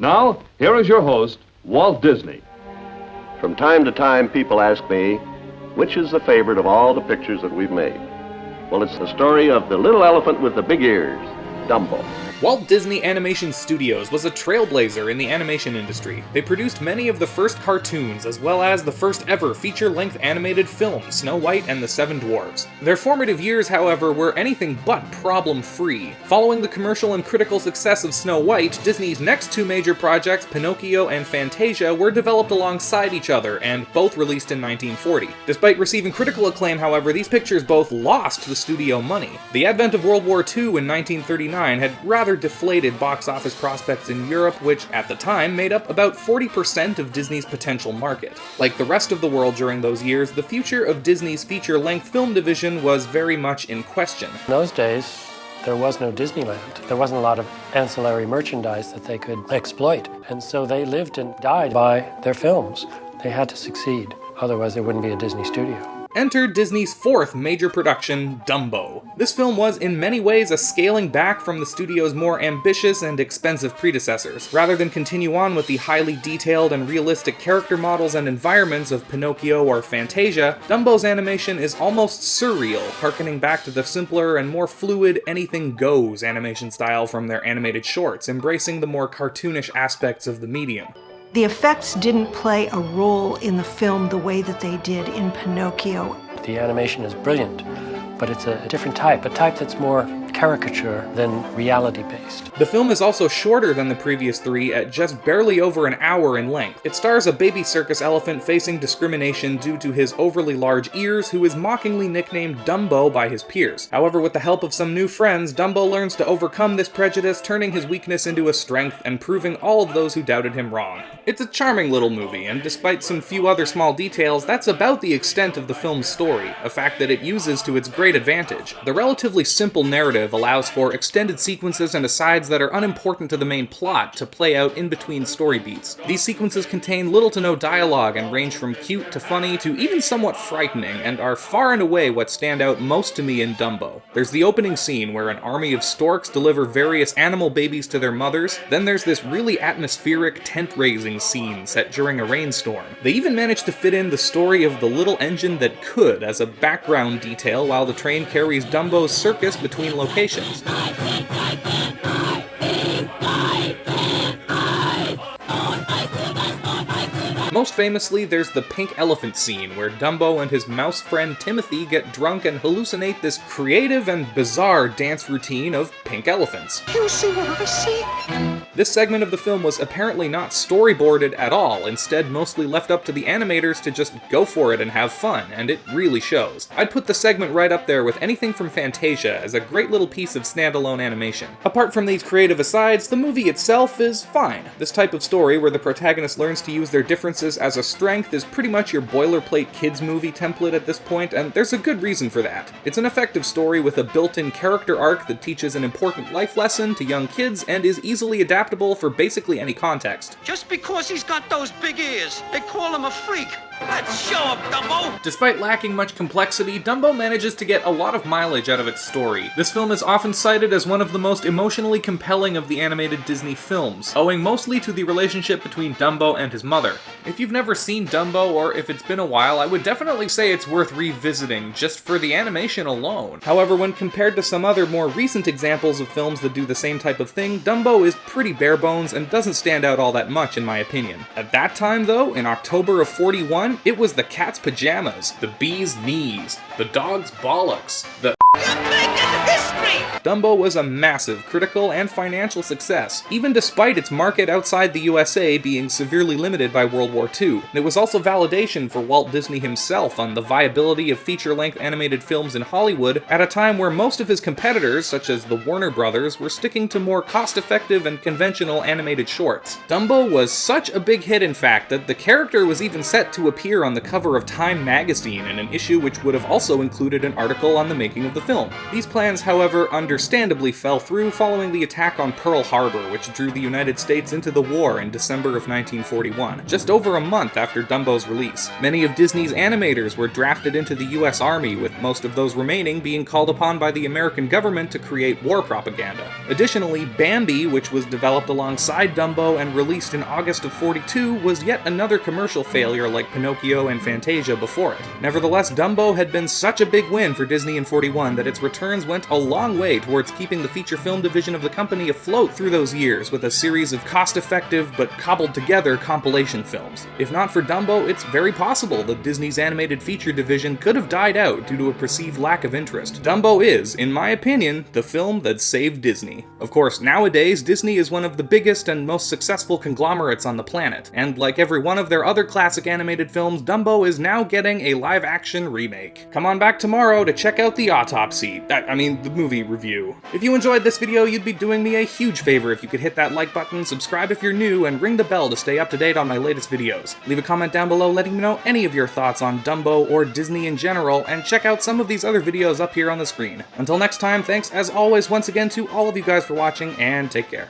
Now, here is your host, Walt Disney. From time to time, people ask me, which is the favorite of all the pictures that we've made? Well, it's the story of the little elephant with the big ears, Dumbo. Walt Disney Animation Studios was a trailblazer in the animation industry. They produced many of the first cartoons, as well as the first ever feature-length animated film, Snow White and the Seven Dwarfs. Their formative years, however, were anything but problem-free. Following the commercial and critical success of Snow White, Disney's next two major projects, Pinocchio and Fantasia, were developed alongside each other, and both released in 1940. Despite receiving critical acclaim, however, these pictures both lost the studio money. The advent of World War II in 1939 had rather deflated box office prospects in Europe, which at the time made up about 40% of Disney's potential market. Like the rest of the world during those years, the future of Disney's feature-length film division was very much in question. In those days, there was no Disneyland. There wasn't a lot of ancillary merchandise that they could exploit, and so they lived and died by their films. They had to succeed, otherwise there wouldn't be a Disney studio. Enter Disney's fourth major production, Dumbo. This film was in many ways a scaling back from the studio's more ambitious and expensive predecessors. Rather than continue on with the highly detailed and realistic character models and environments of Pinocchio or Fantasia, Dumbo's animation is almost surreal, harkening back to the simpler and more fluid anything goes animation style from their animated shorts, embracing the more cartoonish aspects of the medium. The effects didn't play a role in the film the way that they did in Pinocchio. The animation is brilliant, but it's a different type, a type that's more caricature than reality-based. The film is also shorter than the previous three at just barely over an hour in length. It stars a baby circus elephant facing discrimination due to his overly large ears, who is mockingly nicknamed Dumbo by his peers. However, with the help of some new friends, Dumbo learns to overcome this prejudice, turning his weakness into a strength and proving all of those who doubted him wrong. It's a charming little movie, and despite some few other small details, that's about the extent of the film's story, a fact that it uses to its great advantage. The relatively simple narrative allows for extended sequences and asides that are unimportant to the main plot to play out in between story beats. These sequences contain little to no dialogue and range from cute to funny to even somewhat frightening, and are far and away what stand out most to me in Dumbo. There's the opening scene where an army of storks deliver various animal babies to their mothers. Then there's this really atmospheric tent-raising scene set during a rainstorm. They even managed to fit in the story of the little engine that could as a background detail while the train carries Dumbo's circus between locations. Most famously, there's the pink elephant scene, where Dumbo and his mouse friend Timothy get drunk and hallucinate this creative and bizarre dance routine of pink elephants. You see what I see? This segment of the film was apparently not storyboarded at all, instead mostly left up to the animators to just go for it and have fun, and it really shows. I'd put the segment right up there with anything from Fantasia as a great little piece of standalone animation. Apart from these creative asides, the movie itself is fine. This type of story, where the protagonist learns to use their differences as a strength, is pretty much your boilerplate kids movie template at this point, and there's a good reason for that. It's an effective story with a built-in character arc that teaches an important life lesson to young kids and is easily adaptable for basically any context. Just because he's got those big ears, they call him a freak. Let's show him, Dumbo! Despite lacking much complexity, Dumbo manages to get a lot of mileage out of its story. This film is often cited as one of the most emotionally compelling of the animated Disney films, owing mostly to the relationship between Dumbo and his mother. If you've never seen Dumbo, or if it's been a while, I would definitely say it's worth revisiting, just for the animation alone. However, when compared to some other more recent examples of films that do the same type of thing, Dumbo is pretty bare bones and doesn't stand out all that much in my opinion. At that time though, in October of '41, it was the cat's pajamas, the bee's knees, the dog's bollocks, the Dumbo was a massive critical and financial success, even despite its market outside the USA being severely limited by World War II. It was also validation for Walt Disney himself on the viability of feature-length animated films in Hollywood at a time where most of his competitors, such as the Warner Brothers, were sticking to more cost-effective and conventional animated shorts. Dumbo was such a big hit, in fact, that the character was even set to appear on the cover of Time magazine in an issue which would have also included an article on the making of the film. These plans, however, under understandably fell through following the attack on Pearl Harbor, which drew the United States into the war in December of 1941, just over a month after Dumbo's release. Many of Disney's animators were drafted into the US Army, with most of those remaining being called upon by the American government to create war propaganda. Additionally, Bambi, which was developed alongside Dumbo and released in August of '42, was yet another commercial failure like Pinocchio and Fantasia before it. Nevertheless, Dumbo had been such a big win for Disney in '41 that its returns went a long way towards keeping the feature film division of the company afloat through those years with a series of cost-effective but cobbled-together compilation films. If not for Dumbo, it's very possible that Disney's animated feature division could have died out due to a perceived lack of interest. Dumbo is, in my opinion, the film that saved Disney. Of course, nowadays, Disney is one of the biggest and most successful conglomerates on the planet, and like every one of their other classic animated films, Dumbo is now getting a live-action remake. Come on back tomorrow to check out the autopsy. The movie review. If you enjoyed this video, you'd be doing me a huge favor if you could hit that like button, subscribe if you're new, and ring the bell to stay up to date on my latest videos. Leave a comment down below letting me know any of your thoughts on Dumbo or Disney in general, and check out some of these other videos up here on the screen. Until next time, thanks as always once again to all of you guys for watching, and take care.